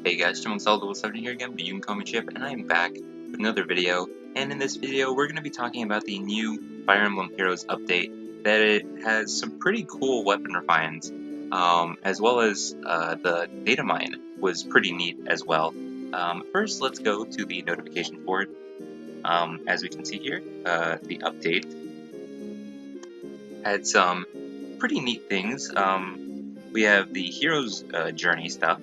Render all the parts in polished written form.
Hey guys, Chimmonk7 here again, but you can call me Chip, and I am back with another video. And in this video, we're going to be talking about the new Fire Emblem Heroes update. That it has some pretty cool weapon refines, as well as the data mine was pretty neat as well. First, let's go to the notification board. As we can see here, the update had some pretty neat things. We have the hero's journey stuff,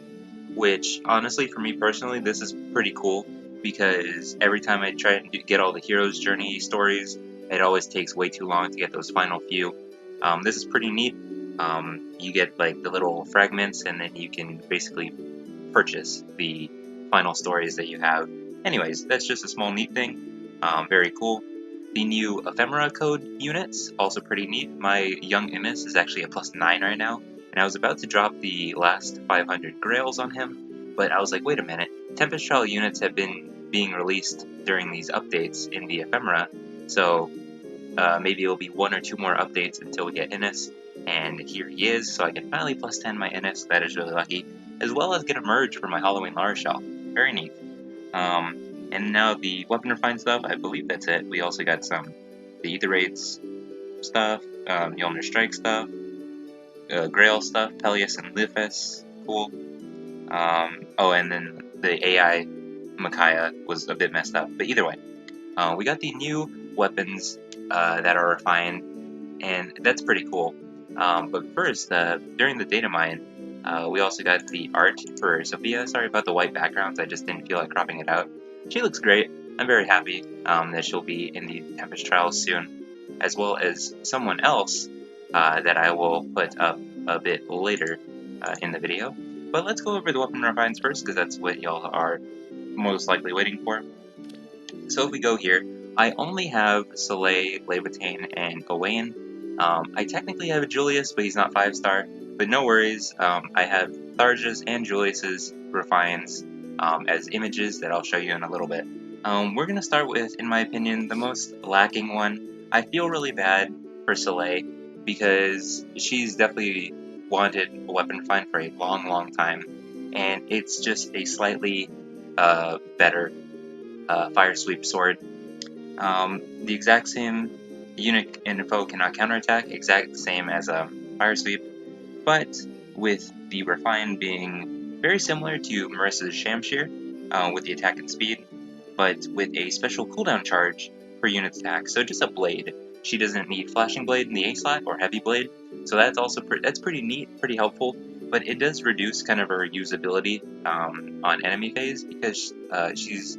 which honestly, for me personally, this is pretty cool because every time I try to get all the hero's journey stories, it always takes way too long to get those final few. This is pretty neat. You get like the little fragments, and then you can basically purchase the final stories that you have. Anyways, that's just a small neat thing. Very cool. The new ephemera code units, also pretty neat. My young Imis is actually a +9 right now, and I was about to drop the last 500 grails on him, but I was like, wait a minute, Tempest Trial units have been being released during these updates in the ephemera, so maybe it'll be one or two more updates until we get Innis, and here he is, so I can finally +10 my Innis. That is really lucky, as well as get a merge for my Halloween Lara Shell. Very neat. And now the weapon refine stuff, I believe that's it. We also got some the Ether Raids stuff, Mjolnir Strike stuff, Grail stuff, Peleus and Lithus, cool. Oh, and then the AI Micaiah was a bit messed up, but either way. We got the new weapons that are refined, and that's pretty cool. But first, during the data mine, we also got the art for Sophia. Sorry about the white backgrounds, I just didn't feel like cropping it out. She looks great. I'm very happy that she'll be in the Tempest Trials soon, as well as someone else that I will put up a bit later in the video. But let's go over the weapon refines first, because that's what y'all are most likely waiting for. So if we go here, I only have Soleil, Levitain, and Gawain. I technically have a Julius, but he's not 5-star. But no worries, I have Tharja's and Julius's refines as images that I'll show you in a little bit. We're going to start with, in my opinion, the most lacking one. I feel really bad for Soleil because she's definitely wanted a weapon refine for a long time. And it's just a slightly better Fire Sweep Sword. The exact same unit and foe cannot counterattack, exact same as a Fire Sweep, but with the Refine being very similar to Marissa's Shamshir with the attack and speed, but with a special cooldown charge per unit's attack, so just a blade. She doesn't need Flashing Blade in the A-slot or Heavy Blade, so that's also that's pretty neat, pretty helpful, but it does reduce kind of her usability on enemy phase because she's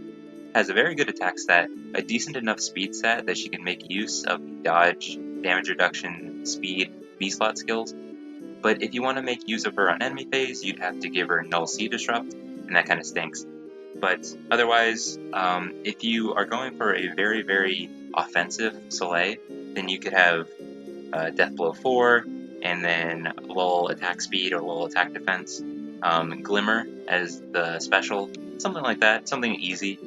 has a very good attack stat, a decent enough speed stat that she can make use of the dodge, damage reduction, speed, B-slot skills. But if you want to make use of her on enemy phase, you'd have to give her Null Sea Disrupt, and that kind of stinks. But otherwise, if you are going for a very offensive Soleil, then you could have Death Blow 4, and then lull attack speed or lull attack defense, Glimmer as the special, something like that, something easy.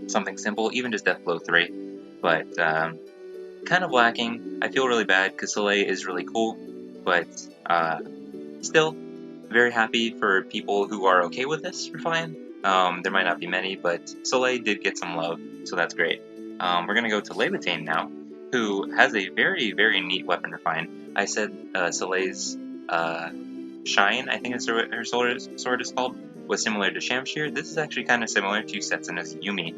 Something simple, even just Death Blow 3, but kind of lacking. I feel really bad because Soleil is really cool, but still very happy for people who are okay with this refine. There might not be many, but Soleil did get some love, so that's great. We're going to go to Levitain now, who has a very neat weapon refine. I said Soleil's Shine, I think her sword is called, was similar to Shamshir. This is actually kind of similar to Setsuna's Yumi.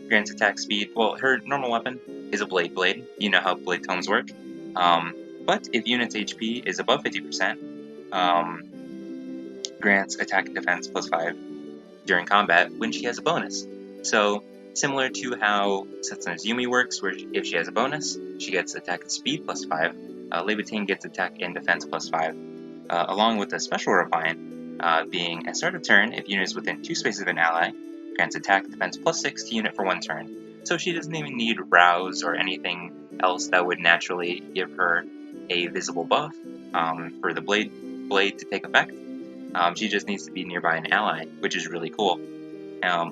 Grants attack speed. Well, her normal weapon is a Blade. You know how Blade Tomes work. But if unit's HP is above 50%, grants attack and defense +5 during combat when she has a bonus. So, similar to how Setsuna's Yumi works, where if she has a bonus, she gets attack and speed +5. Levitain gets attack and defense +5. Along with the special refine, being at start of turn, if unit is within 2 spaces of an ally, grants attack defense +6 to unit for 1 turn. So she doesn't even need Rouse or anything else that would naturally give her a visible buff for the blade to take effect. She just needs to be nearby an ally, which is really cool.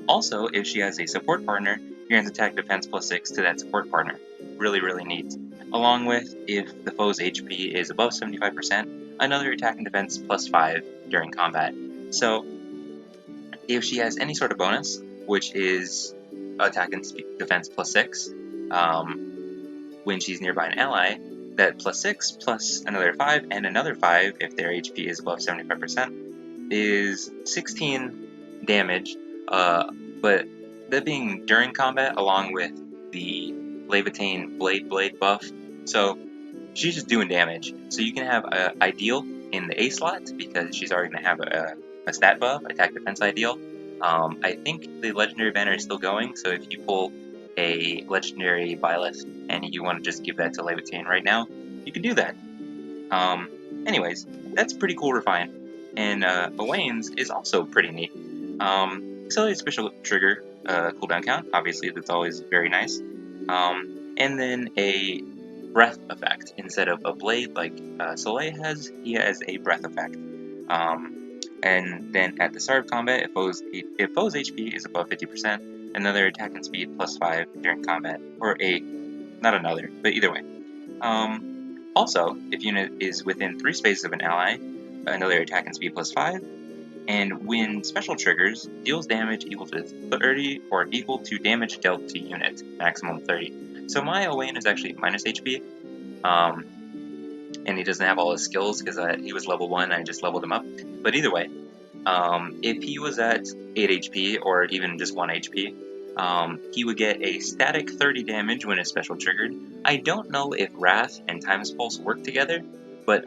Also, if she has a support partner, grants attack defense +6 to that support partner. Really neat. Along with, if the foe's HP is above 75%, another attack and defense +5 during combat. So, If she has any sort of bonus, which is attack and defense +6, when she's nearby an ally, that +6 plus another 5 and another 5 if their HP is above 75% is 16 damage, but that being during combat along with the Levitain Blade buff. So she's just doing damage. So you can have Ideal in the A slot because she's already going to have a stat buff, attack defense Ideal. I think the legendary banner is still going, so if you pull a legendary Byleth and you want to just give that to Levitain right now, you can do that. Anyways, that's pretty cool refine. And Elaine's is also pretty neat. Accelerated special trigger cooldown count, obviously that's always very nice. And then a breath effect instead of a blade like Soleil has. He has a breath effect. And then at the start of combat, if foe's HP is above 50%, another attack and speed +5 during combat, or not another, but either way. Also, if unit is within 3 spaces of an ally, another attack and speed +5, and when special triggers, deals damage equal to 30 or equal to damage dealt to unit, maximum 30. So my Owain is actually minus HP, and he doesn't have all his skills because he was level 1 and I just leveled him up. But either way, if he was at 8 HP or even just 1 HP, he would get a static 30 damage when his special triggered. I don't know if Wrath and Time's Pulse work together, but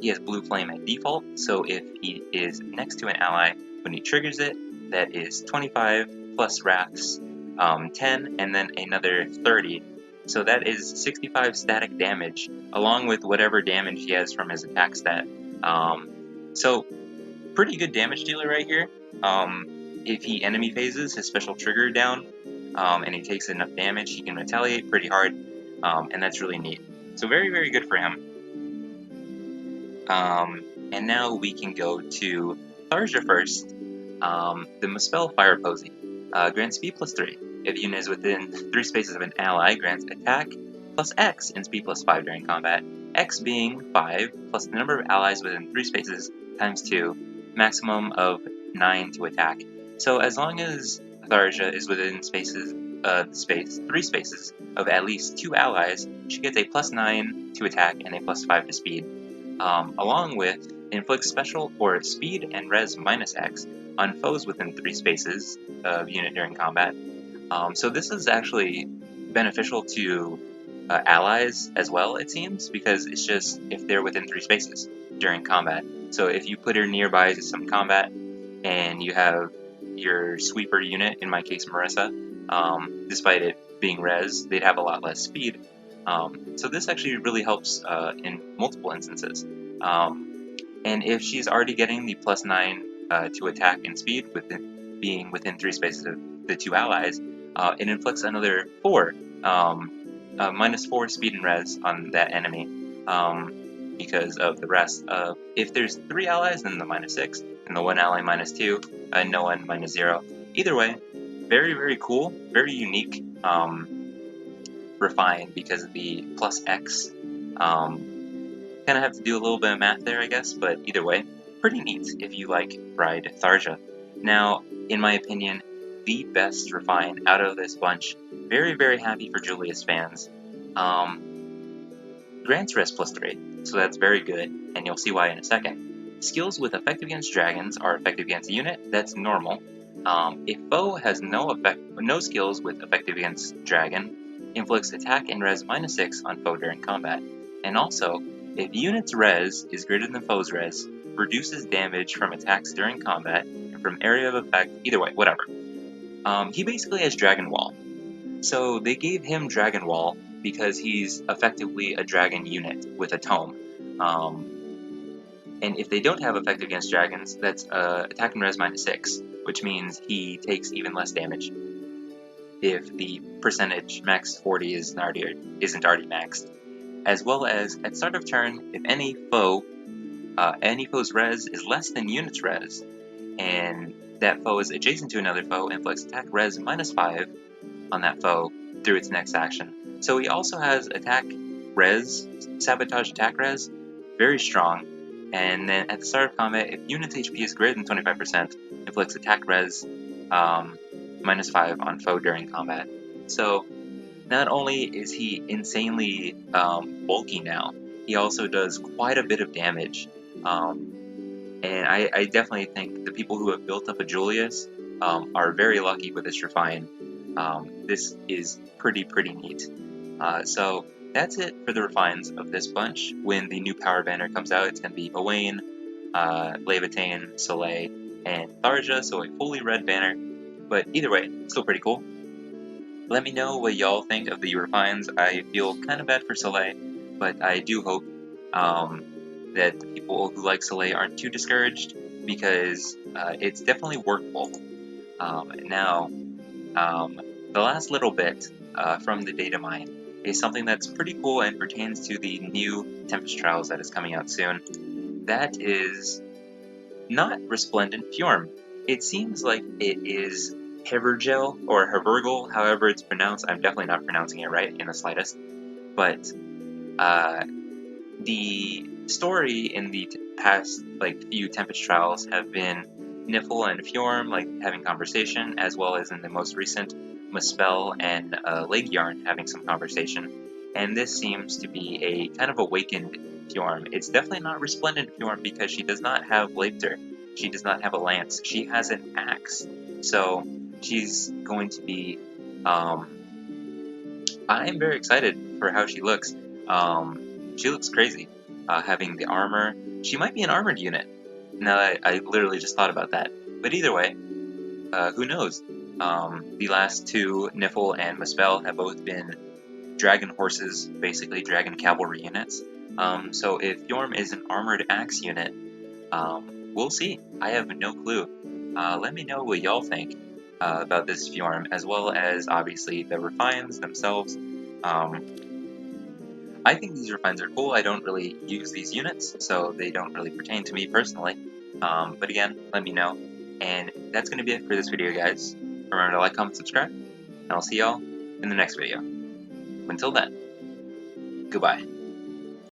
he has Blue Flame at default, so if he is next to an ally when he triggers it, that is 25 plus Wrath's 10, and then another 30. So that is 65 static damage, along with whatever damage he has from his attack stat. So pretty good damage dealer right here. If he enemy phases his special trigger down, and he takes enough damage, he can retaliate pretty hard, and that's really neat. So very, very good for him. And now we can go to Tharja first. The Muspel Fire Posy grants speed +3. If unit is within 3 spaces of an ally, grants attack plus X and speed +5 during combat. X being 5 plus the number of allies within 3 spaces times 2, maximum of 9 to attack. So as long as Tharja is within 3 spaces of at least 2 allies, she gets a +9 to attack and a +5 to speed. Along with inflicts special or speed and res -X on foes within 3 spaces of unit during combat. So this is actually beneficial to allies as well, it seems, because it's just if they're within 3 spaces during combat. So if you put her nearby to some combat and you have your sweeper unit, in my case Marissa, despite it being res, they'd have a lot less speed. So this actually really helps in multiple instances. And if she's already getting the +9 to attack and speed, being within 3 spaces of the 2 allies, it inflicts another 4, -4 speed and res on that enemy, because of the rest. If there's 3 allies, then the -6, and the 1 ally -2, and no one -0. Either way, very, very cool, very unique. Refined because of the +X. Kind of have to do a little bit of math there, I guess, but either way, pretty neat if you like Bride Tharja. Now, in my opinion, the best refine out of this bunch. Very, very happy for Julius fans. Grants res +3, so that's very good, and you'll see why in a second. Skills with effective against dragons are effective against a unit, that's normal. If foe has no skills with effective against dragon, inflicts attack and res -6 on foe during combat. And also, if unit's res is greater than foe's res, reduces damage from attacks during combat and from area of effect, either way, whatever. He basically has Dragon Wall. So they gave him Dragon Wall because he's effectively a dragon unit with a tome. And if they don't have effective against dragons, that's attack and res -6, which means he takes even less damage if the percentage max 40 isn't already maxed. As well as, at start of turn, if any foe's res is less than unit's res, and that foe is adjacent to another foe, inflicts attack res -5 on that foe through its next action. So he also has attack res, sabotage attack res, very strong. And then at the start of combat, if unit's HP is greater than 25%, inflicts attack res -5 on foe during combat. So not only is he insanely bulky now, he also does quite a bit of damage. And I definitely think the people who have built up a Julius are very lucky with this refine. This is pretty neat. So that's it for the refines of this bunch. When the new power banner comes out, it's going to be Owain, Levitain, Soleil, and Tharja, so a fully red banner. But either way, still pretty cool. Let me know what y'all think of the refines. I feel kind of bad for Soleil, but I do hope that the people who like Soleil aren't too discouraged, because it's definitely workable. The last little bit from the data mine is something that's pretty cool and pertains to the new Tempest Trials that is coming out soon. That is not Resplendent Fjorm. It seems like it is Hevergel or Hevergel, however it's pronounced. I'm definitely not pronouncing it right in the slightest. But the story in the past few Tempest Trials have been Niffle and Fjorm having conversation, as well as in the most recent Muspel and Lake Yarn having some conversation. And this seems to be a kind of awakened Fjorm. It's definitely not Resplendent Fjorm because she does not have Laipter. She does not have a lance. She has an axe. So she's going to be. I'm very excited for how she looks. She looks crazy, having the armor. She might be an armored unit. Now I literally just thought about that. But either way, who knows? The last two, Niffle and Muspel, have both been dragon horses, basically dragon cavalry units. So if Yorm is an armored axe unit, we'll see. I have no clue. Let me know what y'all think about this Fjorm, as well as obviously the refines themselves. I think these refines are cool. I don't really use these units, so they don't really pertain to me personally. But again, let me know. And that's going to be it for this video, guys. Remember to like, comment, subscribe, and I'll see y'all in the next video. Until then, goodbye.